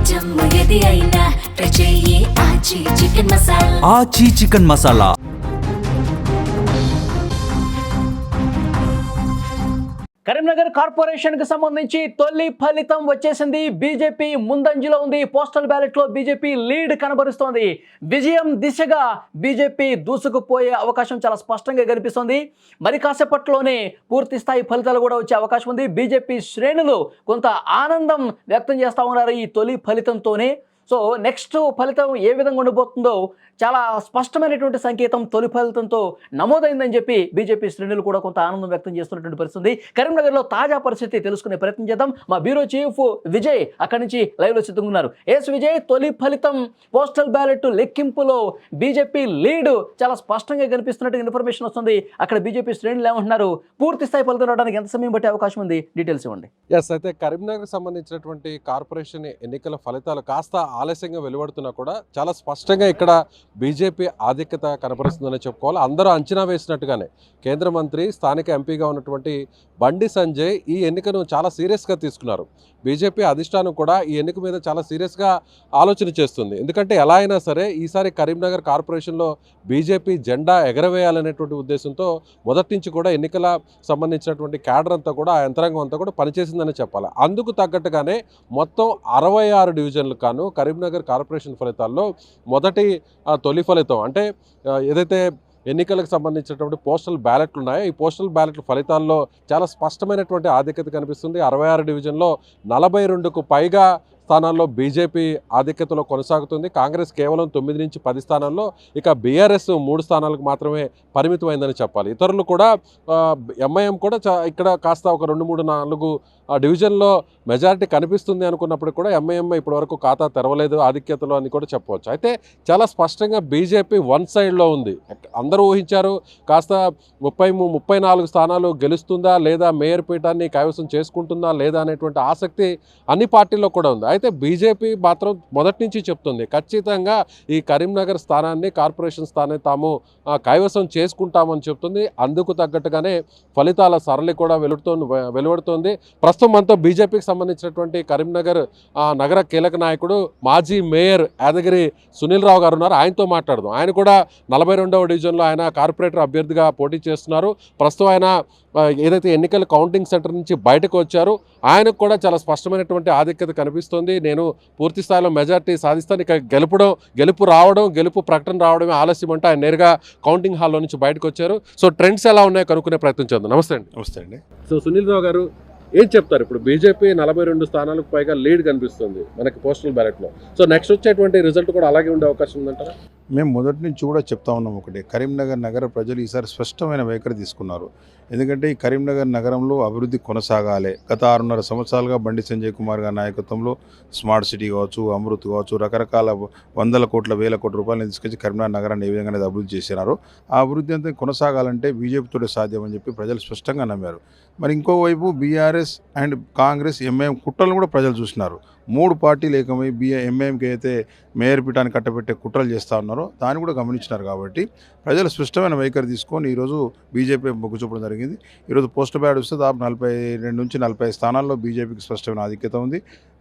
Item ఏది అయినా try చెయ్యి ఆచి చికెన్ మసాలా. ఆచి చికెన్ మసాలా. కరీంనగర్ కార్పొరేషన్ కి సంబంధించి తొలి ఫలితం వచ్చేసింది. బీజేపీ ముందంజలో ఉంది. పోస్టల్ బ్యాలెట్ లో బీజేపీ లీడ్ కనబరుస్తోంది. విజయం దిశగా బీజేపీ దూసుకుపోయే అవకాశం చాలా స్పష్టంగా కనిపిస్తోంది. మరి కాసేపట్లోనే పూర్తి స్థాయి ఫలితాలు కూడా వచ్చే అవకాశం ఉంది. బీజేపీ శ్రేణులు కొంత ఆనందం వ్యక్తం చేస్తూ ఉన్నారు ఈ తొలి ఫలితంతోనే. సో నెక్స్ట్ ఫలితం ఏ విధంగా ఉండబోతుందో చాలా స్పష్టమైనటువంటి సంకేతం తొలి ఫలితంతో నమోదైందని చెప్పి బీజేపీ శ్రేణులు కూడా కొంత ఆనందం వ్యక్తం చేస్తున్నటువంటి పరిస్థితి. కరీంనగర్లో తాజా పరిస్థితి తెలుసుకునే ప్రయత్నం చేద్దాం. మా బ్యూరో చీఫ్ విజయ్ అక్కడి నుంచి లైవ్లో సిద్ధంగా ఉన్నారు. విజయ్, తొలి ఫలితం పోస్టల్ బ్యాలెట్ లెక్కింపులో బీజేపీ లీడ్ చాలా స్పష్టంగా కనిపిస్తున్నట్టు ఇన్ఫర్మేషన్ వస్తుంది. అక్కడ బీజేపీ శ్రేణులు ఏమంటున్నారు? పూర్తి స్థాయి ఫలితం రావడానికి ఎంత సమయం పట్టే అవకాశం ఉంది? డీటెయిల్స్ ఇవ్వండి. అయితే కరీంనగర్ సంబంధించినటువంటి కార్పొరేషన్ ఎన్నికల ఫలితాలు కాస్త ఆలస్యంగా వెలువడుతున్నా కూడా చాలా స్పష్టంగా ఇక్కడ బీజేపీ ఆధిక్యత కనపరుస్తుందని చెప్పుకోవాలి. అందరూ అంచనా వేసినట్టుగానే కేంద్ర మంత్రి, స్థానిక ఎంపీగా ఉన్నటువంటి బండి సంజయ్ ఈ ఎన్నికను చాలా సీరియస్గా తీసుకున్నారు. బీజేపీ అధిష్టానం కూడా ఈ ఎన్నిక మీద చాలా సీరియస్గా ఆలోచన చేస్తుంది. ఎందుకంటే ఎలా అయినా సరే ఈసారి కరీంనగర్ కార్పొరేషన్లో బీజేపీ జెండా ఎగరవేయాలనేటువంటి ఉద్దేశంతో మొదటి నుంచి కూడా ఎన్నికల సంబంధించినటువంటి క్యాడర్ అంతా కూడా, ఆ యంత్రాంగం అంతా కూడా పనిచేసిందని చెప్పాలి. అందుకు తగ్గట్టుగానే మొత్తం 66 డివిజన్లు కాను కరీంనగర్ కార్పొరేషన్ ఫలితాల్లో మొదటి తొలి ఫలితం అంటే ఏదైతే ఎన్నికలకు సంబంధించినటువంటి పోస్టల్ బ్యాలెట్లు ఉన్నాయో ఈ పోస్టల్ బ్యాలెట్ల ఫలితాల్లో చాలా స్పష్టమైనటువంటి ఆధిక్యత కనిపిస్తుంది. 66 డివిజన్లో 42కు పైగా స్థానాల్లో బీజేపీ ఆధిక్యతలో కొనసాగుతుంది. కాంగ్రెస్ కేవలం 9 నుంచి 10 స్థానాల్లో, ఇక బీఆర్ఎస్ 3 స్థానాలకు మాత్రమే పరిమితమైందని చెప్పాలి. ఇతరులు కూడా ఎంఐఎం కూడా ఇక్కడ కాస్త ఒక 2, 3, 4 డివిజన్లో మెజారిటీ కనిపిస్తుంది అనుకున్నప్పుడు కూడా ఎంఐఎం ఇప్పటివరకు ఖాతా తెరవలేదు ఆధిక్యతలో అని కూడా చెప్పవచ్చు. అయితే చాలా స్పష్టంగా బీజేపీ వన్ సైడ్లో ఉంది. అందరూ ఊహించారు కాస్త 34 స్థానాలు గెలుస్తుందా లేదా, మేయర్ పీఠాన్ని కైవసం చేసుకుంటుందా లేదా అనేటువంటి ఆసక్తి అన్ని పార్టీల్లో కూడా ఉంది. అయితే బీజేపీ మాత్రం మొదటి నుంచి చెప్తుంది ఖచ్చితంగా ఈ కరీంనగర్ స్థానాన్ని, కార్పొరేషన్ స్థానాన్ని తాము కైవసం చేసుకుంటామని చెప్తుంది. అందుకు తగ్గట్టుగానే ఫలితాల సరళి కూడా వెలువడుతోంది. ప్రస్తుతం మనతో బీజేపీకి సంబంధించినటువంటి కరీంనగర్ నగర కీలక నాయకుడు, మాజీ మేయర్ యాదగిరి సునీల్ రావు గారు ఉన్నారు. ఆయనతో మాట్లాడదాం. ఆయన కూడా 42వ డివిజన్లో ఆయన కార్పొరేటర్ అభ్యర్థిగా పోటీ చేస్తున్నారు. ప్రస్తుతం ఆయన ఏదైతే ఎన్నికల కౌంటింగ్ సెంటర్ నుంచి బయటకు వచ్చారు, ఆయనకు కూడా చాలా స్పష్టమైనటువంటి ఆధిక్యత కనిపిస్తుంది. నేను పూర్తి స్థాయిలో మెజార్టీ సాధిస్తాను, ఇక గెలుపు ప్రకటన రావడమే ఆలస్యం అంటే ఆయన నేరుగా కౌంటింగ్ హాల్లో నుంచి బయటకు వచ్చారు. సో ట్రెండ్స్ ఎలా ఉన్నాయో కనుక్కునే ప్రయత్నం చేద్దాం. నమస్తే అండి. సో సునీల్ రావు గారు ఏం చెప్తారు? ఇప్పుడు బీజేపీ 42 స్థానాలకు పైగా లీడ్ కనిపిస్తుంది మనకి పోస్టల్ బ్యాలెట్లో. సో నెక్స్ట్ వచ్చేటువంటి రిజల్ట్ కూడా అలాగే ఉండే అవకాశం ఉందంటారా? మేము మొదటి నుంచి కూడా చెప్తా ఉన్నాం ఒకటి, కరీంనగర్ నగర ప్రజలు ఈసారి స్పష్టమైన వైఖరి తీసుకున్నారు. ఎందుకంటే ఈ కరీంనగర్ నగరంలో అభివృద్ధి కొనసాగాలి. గత 6.5 సంవత్సరాలుగా బండి సంజయ్ కుమార్ గారి నాయకత్వంలో స్మార్ట్ సిటీ కావచ్చు, అమృత్ కావచ్చు, రకరకాల 100 కోట్ల 1000 కోట్ల రూపాయలు తీసుకొచ్చి కరీంనగర్ నగరాన్ని ఏ విధంగా అభివృద్ధి చేసినారో ఆ అభివృద్ధి అంతా కొనసాగాలంటే బీజేపీతోనే సాధ్యం అని చెప్పి ప్రజలు స్పష్టంగా నమ్మారు. మరి ఇంకోవైపు బీఆర్ఎస్ అండ్ కాంగ్రెస్, ఎంఐఎం కుట్రలను కూడా ప్రజలు చూసినారు. 3 పార్టీలు ఏకమై ఎంఐఎంకి అయితే మేయర్ పీఠాన్ని కట్టబెట్టే కుట్రలు చేస్తూ ఉన్నారో దాన్ని కూడా గమనించినారు. కాబట్టి ప్రజలు స్పష్టమైన వైఖరి తీసుకొని ఈరోజు బీజేపీ మొగ్గు చూపడం జరిగింది. ఈరోజు పోస్టల్ బ్యాలెట్ వస్తే దాదాపు 42 నుంచి 40 స్థానాల్లో బీజేపీకి స్పష్టమైన ఆధిక్యత ఉంది.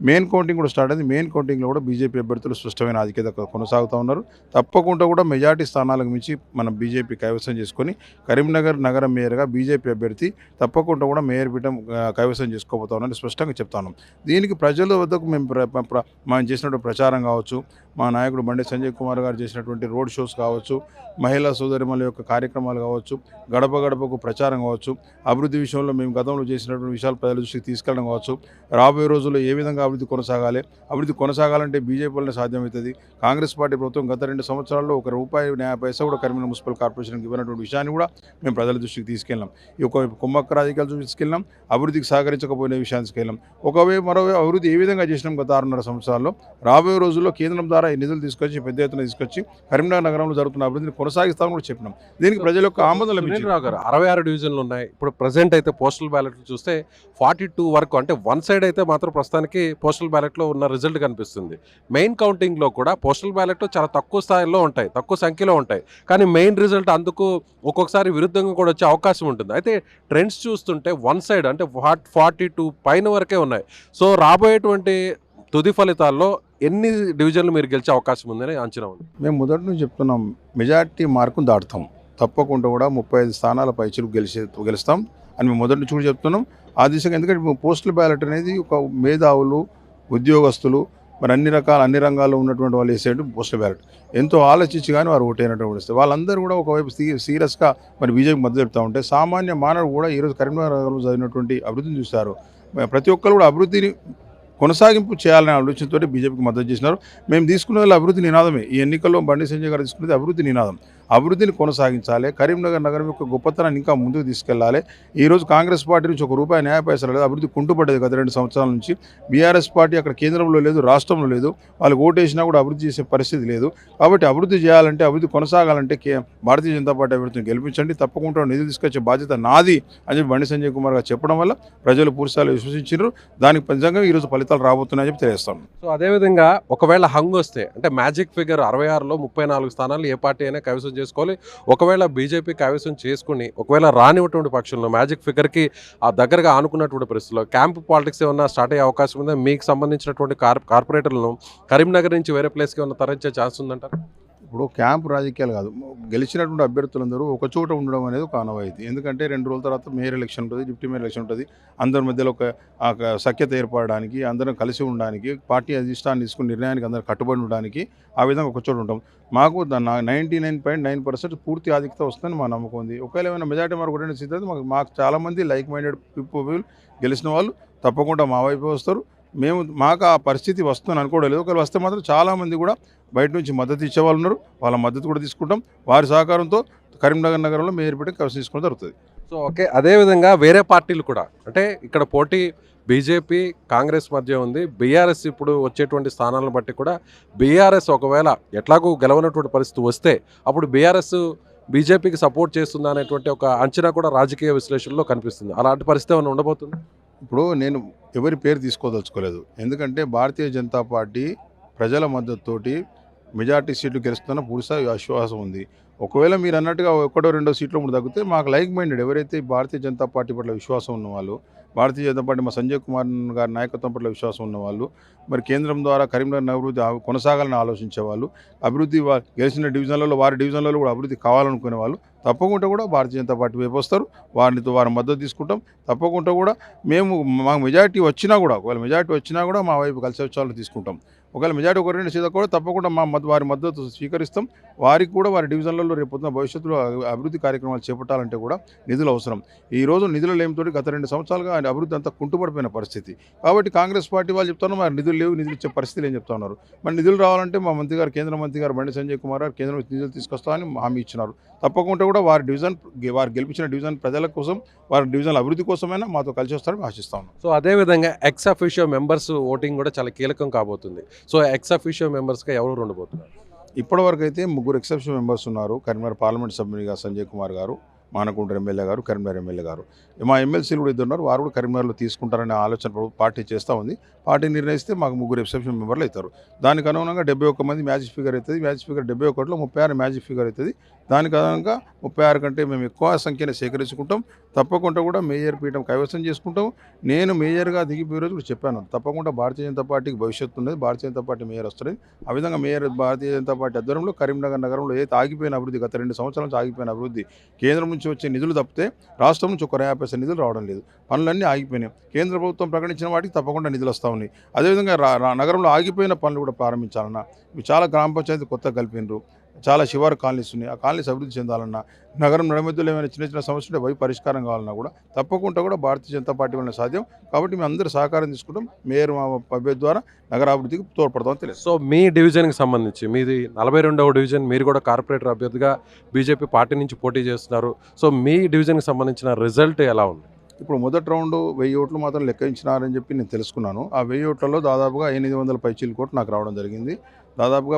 మెయిన్ కౌంటింగ్ కూడా స్టార్ట్ అయింది. మెయిన్ కౌంటింగ్లో కూడా బీజేపీ అభ్యర్థులు స్పష్టమైన ఆధిక్యత కొనసాగుతూ ఉన్నారు. తప్పకుండా కూడా మెజార్టీ స్థానాలకు మించి మనం బీజేపీ కైవసం చేసుకొని కరీంనగర్ నగర మేయర్గా బీజేపీ అభ్యర్థి తప్పకుండా కూడా మేయర్ పీఠం కైవసం చేసుకోబోతా ఉన్నారని స్పష్టంగా చెప్తాను. దీనికి ప్రజల వద్దకు మనం చేసినటువంటి ప్రచారం కావచ్చు, మా నాయకుడు బండి సంజయ్ కుమార్ గారు చేసినటువంటి రోడ్ షోస్ కావచ్చు, మహిళా సోదరిమల యొక్క కార్యక్రమాలు కావచ్చు, గడప గడపకు ప్రచారం కావచ్చు, అభివృద్ధి విషయంలో మేము గతంలో చేసినటువంటి విషయాలు ప్రజల దృష్టికి తీసుకెళ్ళడం కావచ్చు, రాబోయే రోజుల్లో ఏ విధంగా అభివృద్ధి కొనసాగాలంటే బీజేపీ వల్లనే సాధ్యమవుతుంది. కాంగ్రెస్ పార్టీ ప్రభుత్వం గత 2 సంవత్సరాల్లో ₹1.50 కూడా కరీంనగర్ మున్సిపల్ కార్పొరేషన్కి ఇవ్వనటువంటి విషయాన్ని కూడా మేము ప్రజల దృష్టికి తీసుకెళ్ళాం. ఈ ఒక కుమ్మక్క రాజకీయాలు తీసుకెళ్ళాం, అభివృద్ధికి సహకరించకపోయిన విషయాన్ని తీసుకెళ్ళాం. మరోవైపు అభివృద్ధి ఏ విధంగా చేసినాం గత 6.5 సంవత్సరాల్లో, రాబోయే రోజుల్లో కేంద్రం ద్వారా ఈ నిధులు తీసుకొచ్చి పెద్ద ఎత్తున తీసుకొచ్చి కరీంనగర్ నగరంలో జరుగుతున్న అభివృద్ధిని కొనసాగిస్తామని కూడా చెప్పినాం. దీనికి ప్రజల యొక్క ఆమోదం లభించింది. 66 డివిజన్లు ఉన్నాయి. ఇప్పుడు ప్రజెంట్ అయితే పోస్టల్ బ్యాలెట్లు చూస్తే 42 వరకు, అంటే వన్ సైడ్ అయితే మాత్రం ప్రస్తుతానికి పోస్టల్ బ్యాలెట్లో ఉన్న రిజల్ట్ కనిపిస్తుంది. మెయిన్ కౌంటింగ్లో కూడా పోస్టల్ బ్యాలెట్ చాలా తక్కువ స్థాయిలో ఉంటాయి, తక్కువ సంఖ్యలో ఉంటాయి. కానీ మెయిన్ రిజల్ట్ అందుకు ఒక్కొక్కసారి విరుద్ధంగా కూడా వచ్చే అవకాశం ఉంటుంది. అయితే ట్రెండ్స్ చూస్తుంటే వన్ సైడ్ అంటే 42 పైన వరకే ఉన్నాయి. సో రాబోయేటువంటి తుది ఫలితాల్లో ఎన్ని డివిజన్లు మీరు గెలిచే అవకాశం ఉందని అంచనా ఉంది? మేము మొదటి నుంచి చెప్తున్నాం, మెజార్టీ మార్కును దాటుతాం, తప్పకుండా కూడా 35 స్థానాల పైచులు గెలుస్తాం అని మేము మొదటి నుంచి కూడా చెప్తున్నాం. ఆ దిశగా, ఎందుకంటే పోస్టల్ బ్యాలెట్ అనేది ఒక మేధావులు, ఉద్యోగస్తులు, మరి అన్ని రంగాల్లో ఉన్నటువంటి వాళ్ళు వేసేటు పోస్టల్ బ్యాలెట్ ఎంతో ఆలోచించి కానీ వారు ఓటైనటువంటి వస్తే వాళ్ళందరూ కూడా ఒకవైపు సీరియస్గా మరి బీజేపీ మద్దతు చెప్తూ ఉంటే, సామాన్య మానవుడు కూడా ఈరోజు కరీంనగర్ నగరంలో జరిగినటువంటి అభివృద్ధిని చూశారు. ప్రతి ఒక్కరు కూడా అభివృద్ధిని కొనసాగింపు చేయాలనే ఆలోచనతో బీజేపీకి మద్దతు చేసినారు. మేము తీసుకునే వాళ్ళ అభివృద్ధి నినాదమే. ఈ ఎన్నికల్లో బండి సంజయ్ గారు తీసుకునేది అభివృద్ధి నినాదం. అభివృద్ధిని కొనసాగించాలి, కరీంనగర్ నగరం యొక్క గొప్పతనాన్ని ఇంకా ముందుకు తీసుకెళ్లాలి. ఈరోజు కాంగ్రెస్ పార్టీ నుంచి ₹1 న్యాయ పైసలు లేదు, అభివృద్ధి కుంటుపడ్డది గత 2 సంవత్సరాల నుంచి. బీఆర్ఎస్ పార్టీ అక్కడ కేంద్రంలో లేదు, రాష్ట్రంలో లేదు, వాళ్ళు ఓటేసినా కూడా అభివృద్ధి చేసే పరిస్థితి లేదు. కాబట్టి అభివృద్ధి చేయాలంటే, అభివృద్ధి కొనసాగాలంటే భారతీయ జనతా పార్టీ అభివృద్ధిని గెలిపించండి, తప్పకుండా నిధులు తీసుకొచ్చే బాధ్యత నాది అని చెప్పి బండి సంజయ్ కుమార్ గారు చెప్పడం వల్ల ప్రజలు పూర్తిస్థాయిలో విశ్వసించారు. దానికి నిజంగా ఈరోజు ఫలితాలు రాబోతున్నాయని చెప్పి తెలియస్తాం. సో అదేవిధంగా ఒకవేళ హంగ్ వస్తే, అంటే మ్యాజిక్ ఫిగర్ 66లో 34 స్థానాలు ఏ పార్టీ అయినా కైవసం చేసుకోవాలి. ఒకవేళ బీజేపీ కైవసం చేసుకుని ఒకవేళ రానివ్వటువంటి పక్షంలో మ్యాజిక్ ఫిగర్కి ఆ దగ్గరగా ఆనుకున్నటువంటి పరిస్థితుల్లో క్యాంప్ పాలిటిక్స్ ఏమన్నా స్టార్ట్ అయ్యే అవకాశం ఉందా? మీకు సంబంధించినటువంటి కార్పొరేటర్లను కరీంనగర్ నుంచి వేరే ప్లేస్కి ఏమన్నా తరలించే ఛాన్స్ ఉందంటారు? ఇప్పుడు క్యాంపు రాజకీయాలు కాదు, గెలిచినటువంటి అభ్యర్థులందరూ ఒక చోట ఉండడం అనేది ఒక ఆనవాయితీ. ఎందుకంటే 2 రోజుల తర్వాత మేయర్ ఎలక్షన్ ఉంటుంది, డిప్యూటీ మేయర్ ఎలక్షన్ ఉంటుంది. అందరి మధ్యలో ఒక సఖ్యత ఏర్పడడానికి, అందరం కలిసి ఉండడానికి, పార్టీ అధిష్టాన్ని తీసుకుని నిర్ణయానికి అందరూ కట్టుబడి ఉండడానికి ఆ విధంగా ఒక చోట ఉంటాం. మాకు 99.9% పూర్తి ఆధిక్యత వస్తుందని మా నమ్మకం ఉంది. ఒకవేళ ఏమైనా మెజార్టీ మార్కు కొట్టిన స్థితి మాకు చాలామంది లైక్ మైండెడ్ పీపుల్ గెలిచిన వాళ్ళు తప్పకుండా మా వైపు వస్తారు. మాకు ఆ పరిస్థితి వస్తుందని అనుకోవడం లేదు. ఒకవేళ వస్తే మాత్రం చాలామంది కూడా బయట నుంచి మద్దతు ఇచ్చేవాళ్ళు ఉన్నారు, వాళ్ళ మద్దతు కూడా తీసుకుంటాం. వారి సహకారంతో కరీంనగర్ నగరంలో మేయర్ పీఠం కవసం తీసుకోవడం జరుగుతుంది. సో ఓకే, అదేవిధంగా వేరే పార్టీలు కూడా, అంటే ఇక్కడ పోటీ బీజేపీ కాంగ్రెస్ మధ్య ఉంది. బీఆర్ఎస్ ఇప్పుడు వచ్చేటువంటి స్థానాలను బట్టి కూడా బీఆర్ఎస్ ఒకవేళ ఎట్లాగూ గెలవనటువంటి పరిస్థితి వస్తే అప్పుడు బీఆర్ఎస్ బీజేపీకి సపోర్ట్ చేస్తుందా అనేటువంటి ఒక అంచనా కూడా రాజకీయ విశ్లేషణలో కనిపిస్తుంది. అలాంటి పరిస్థితి ఏమైనా ఉండబోతుంది? ఇప్పుడు నేను ఎవరి పేరు తీసుకోదలుచుకోలేదు, ఎందుకంటే భారతీయ జనతా పార్టీ ప్రజల మద్దతుతోటి మెజార్టీ సీట్లు గెలుస్తున్న పూర్తి విశ్వాసం ఉంది. ఒకవేళ మీరు అన్నట్టుగా 1-2 సీట్లు ముందు తగ్గితే మాకు లైక్ మైండెడ్ ఎవరైతే భారతీయ జనతా పార్టీ పట్ల విశ్వాసం ఉన్నవాళ్ళు, భారతీయ జనతా పార్టీ మా సంజయ్ కుమార్ గారి నాయకత్వం పట్ల విశ్వాసం ఉన్నవాళ్ళు, మరి కేంద్రం ద్వారా కరీంనగర్ అభివృద్ధి కొనసాగాలని ఆలోచించే వాళ్ళు, అభివృద్ధి గెలిచిన డివిజన్లలో వారి డివిజన్లలో కూడా అభివృద్ధి కావాలనుకునే వాళ్ళు తప్పకుండా కూడా భారతీయ జనతా పార్టీ వైపు వస్తారు. వారి మద్దతు తీసుకుంటాం. తప్పకుండా కూడా మాకు మెజారిటీ వచ్చినా కూడా, ఒకవేళ మెజారిటీ వచ్చినా కూడా మా వైపు కలిసి వచ్చాలని తీసుకుంటాం. ఒకవేళ మెజారిటీ 1-2 సీట్లు కూడా తప్పకుండా వారి మద్దతు స్వీకరిస్తాం. వారికి కూడా వారి డివిజన్లలో రేపొద్దున భవిష్యత్తులో అభివృద్ధి కార్యక్రమాలు చేపట్టాలంటే కూడా నిధులు అవసరం. ఈరోజు నిధులు లేమితో గత 2 సంవత్సరాలుగా అభివృద్ధి అంతా కుంటుపడిపోయిన పరిస్థితి. కాబట్టి కాంగ్రెస్ పార్టీ వాళ్ళు చెప్తున్నారు మరి నిధులు లేవు, నిధులు ఇచ్చే పరిస్థితులు ఏం చెప్తా ఉన్నారు. మరి నిధులు రావాలంటే మా మంత్రి గారు, కేంద్ర మంత్రి గారు బండి సంజయ్ కుమార్ గారు కేంద్రం నిధులు తీసుకొస్తామని హామీ ఇచ్చినారు. తప్పకుండా కూడా వారు గెలిపించిన డివిజన్ ప్రజల కోసం, వారి డివిజన్ అభివృద్ధి కోసమైనా మాతో కలిసి వస్తారని ఆశిస్తా ఉన్నాం. సో అదేవిధంగా ఎక్స్ అఫీషియో మెంబర్స్ ఓటింగ్ కూడా చాలా కీలకం కాబోతుంది. సో ఎక్స్ అఫీషియో మెంబర్స్గా ఎవరు ఉండబోతున్నారు? ఇప్పటివరకు అయితే 3 ఎక్సెప్షన్ మెంబర్స్ ఉన్నారు. కరీంనగర్ పార్లమెంట్ సభ్యునిగా సంజయ్ కుమార్ గారు, మానకొండ ఎమ్మెల్యే గారు, కరీంనగర్ ఎమ్మెల్యే గారు. మా ఎమ్మెల్సీలు కూడా 2 ఉన్నారు. వారు కూడా కరీంనగర్లో తీసుకుంటారనే ఆలోచన పార్టీ చేస్తూ ఉంది. పార్టీ నిర్ణయిస్తే మాకు 3 ఎక్సెప్షన్ మెంబర్లు అవుతారు. దానికి అనుగుణంగా 71 మంది మ్యాజిక్ ఫిగర్ అవుతుంది. మ్యాజిక్ ఫిగర్ 71లో 36 మ్యాజిక్ ఫిగర్ అవుతుంది. దానికి అనుగుణంగా 36 కంటే మేము ఎక్కువ సంఖ్యను సేకరించుకుంటాం. తప్పకుండా కూడా మేయర్ పీఠం కైవసం చేసుకుంటాం. నేను మేయర్గా దిగిపోయే రోజు కూడా చెప్పాను, తప్పకుండా భారతీయ జనతా పార్టీకి భవిష్యత్తు ఉన్నది, భారతీయ జనతా పార్టీ మేయర్ వస్తుంది. ఆ విధంగా భారతీయ జనతా పార్టీ ఆధ్వర్యంలో కరీంనగర్ నగరంలో ఏదైతే ఆగిపోయిన అభివృద్ధి, గత 2 సంవత్సరాల నుంచి ఆగిపోయిన అభివృద్ధి, కేంద్రం నుంచి వచ్చే నిధులు తప్పితే రాష్ట్రం నుంచి 1 50 నిధులు రావడం లేదు. పనులన్నీ ఆగిపోయినాయి. కేంద్ర ప్రభుత్వం ప్రకటించిన వాటికి తప్పకుండా నిధులు వస్తూ ఉన్నాయి. అదేవిధంగా నగరంలో ఆగిపోయిన పనులు కూడా ప్రారంభించాలన్నా, ఇవి చాలా గ్రామ పంచాయతీ కొత్తగా కలిపినారు. చాలా శివారు కాలనీస్ ఉన్నాయి. ఆ కాలనీస్ అభివృద్ధి చెందాలన్నా, నగరం నడిమధ్యలో ఏమైనా చిన్న సమస్యలు ఉంటే పరిష్కారం కావాలన్నా కూడా తప్పకుండా కూడా భారతీయ జనతా పార్టీ వల్ల సాధ్యం. కాబట్టి మేము అందరూ సహకారం తీసుకుంటాం. మేయర్ అభ్యర్థి ద్వారా నగరాభివృద్ధికి తోడ్పడతామని తెలుసు. సో మీ డివిజన్కి సంబంధించి, మీది 42వ డివిజన్, మీరు కూడా కార్పొరేటర్ అభ్యర్థిగా బీజేపీ పార్టీ నుంచి పోటీ చేస్తున్నారు. సో మీ డివిజన్కి సంబంధించిన రిజల్ట్ ఎలా ఉంది? ఇప్పుడు మొదటి రౌండ్ 1000 ఓట్లు మాత్రం లెక్కించినారని చెప్పి నేను తెలుసుకున్నాను. ఆ 1000 ఓట్లలో దాదాపుగా 800 పైచీల కోట్లు నాకు రావడం జరిగింది. దాదాపుగా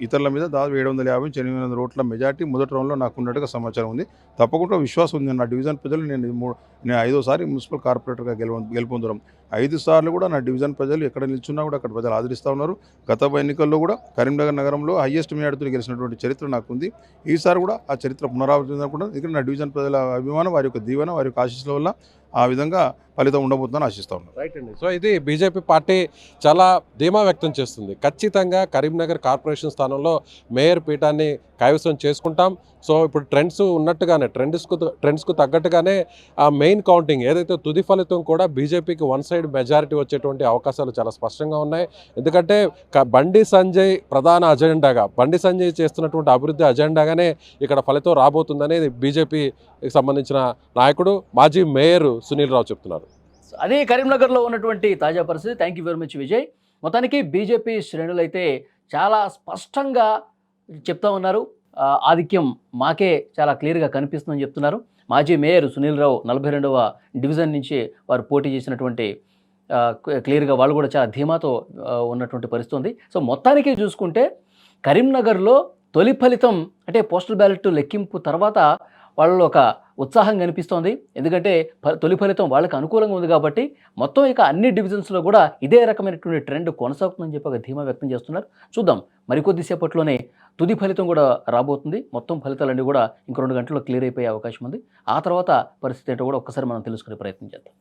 ఇతరుల మీద దాదాపు 750-800 ఓట్ల మెజార్టీ మొదటి రౌండ్లో నాకు ఉన్నట్టుగా సమాచారం ఉంది. తప్పకుండా విశ్వాసం ఉంది నా డివిజన్ ప్రజలు. నేను 5వసారి మున్సిపల్ కార్పొరేటర్గా గెలుపొందడం. 5 సార్లు కూడా నా డివిజన్ ప్రజలు ఎక్కడ నిల్చున్నా కూడా అక్కడ ప్రజలు ఆదరిస్తూ ఉన్నారు. గత ఎన్నికల్లో కూడా కరీంనగర్ నగరంలో హైయెస్ట్ మెజార్టీతో గెలిచినటువంటి చరిత్ర నాకు ఉంది. ఈసారి కూడా ఆ చరిత్ర పునరావృతం అనుకుంటున్నాను. ఇక్కడ నా డివిజన్ ప్రజల అభిమానం, వారి యొక్క దీవెన, వారి యొక్క ఆశీస్సుల వల్ల ఆ విధంగా ఫలితం ఉండబోతుందని ఆశిస్తా ఉన్నాను. రైట్ అండి. సో ఇది బీజేపీ పార్టీ చాలా ధీమా వ్యక్తం చేస్తుంది. ఖచ్చితంగా కరీంనగర్ కార్పొరేషన్ స్థానంలో మేయర్ పీఠాన్ని కైవసం చేసుకుంటాం. సో ఇప్పుడు ట్రెండ్స్ ఉన్నట్టుగానే ట్రెండ్స్కు తగ్గట్టుగానే ఆ మెయిన్ కౌంటింగ్ ఏదైతే తుది ఫలితం కూడా బీజేపీకి వన్ సైడ్ మెజారిటీ వచ్చేటువంటి అవకాశాలు చాలా స్పష్టంగా ఉన్నాయి. ఎందుకంటే బండి సంజయ్ ప్రధాన అజెండాగా, బండి సంజయ్ చేస్తున్నటువంటి అభివృద్ధి అజెండాగానే ఇక్కడ ఫలితం రాబోతుందనేది బీజేపీకి సంబంధించిన నాయకుడు మాజీ మేయర్ సునీల్ రావు చెప్తున్నారు. అదే కరీంనగర్లో ఉన్నటువంటి తాజా పరిస్థితి. Thank you very much Vijay. మొత్తానికి బీజేపీ శ్రేణులు అయితే చాలా స్పష్టంగా చెప్తా ఉన్నారు. ఆధిక్యం మాకే చాలా క్లియర్గా కనిపిస్తుందని చెప్తున్నారు. మాజీ మేయర్ సునీల్ రావు 42వ డివిజన్ నుంచి వారు పోటీ చేసినటువంటి క్లియర్గా వాళ్ళు కూడా చాలా ధీమాతో ఉన్నటువంటి పరిస్థితి ఉంది. సో మొత్తానికి చూసుకుంటే కరీంనగర్లో తొలి ఫలితం అంటే పోస్టల్ బ్యాలెట్ లెక్కింపు తర్వాత వాళ్ళలో ఒక ఉత్సాహం కనిపిస్తోంది. ఎందుకంటే తొలి ఫలితం వాళ్ళకి అనుకూలంగా ఉంది కాబట్టి మొత్తం ఇక అన్ని డివిజన్స్లో కూడా ఇదే రకమైనటువంటి ట్రెండ్ కొనసాగుతుందని చెప్పి ఒక ధీమా వ్యక్తం చేస్తున్నారు. చూద్దాం, మరికొద్దిసేపట్లోనే తుది ఫలితం కూడా రాబోతుంది. మొత్తం ఫలితాలన్నీ కూడా ఇంకో 2 గంటల్లో క్లియర్ అయిపోయే అవకాశం ఉంది. ఆ తర్వాత పరిస్థితి ఏంటో కూడా ఒక్కసారి మనం తెలుసుకునే ప్రయత్నం చేద్దాం.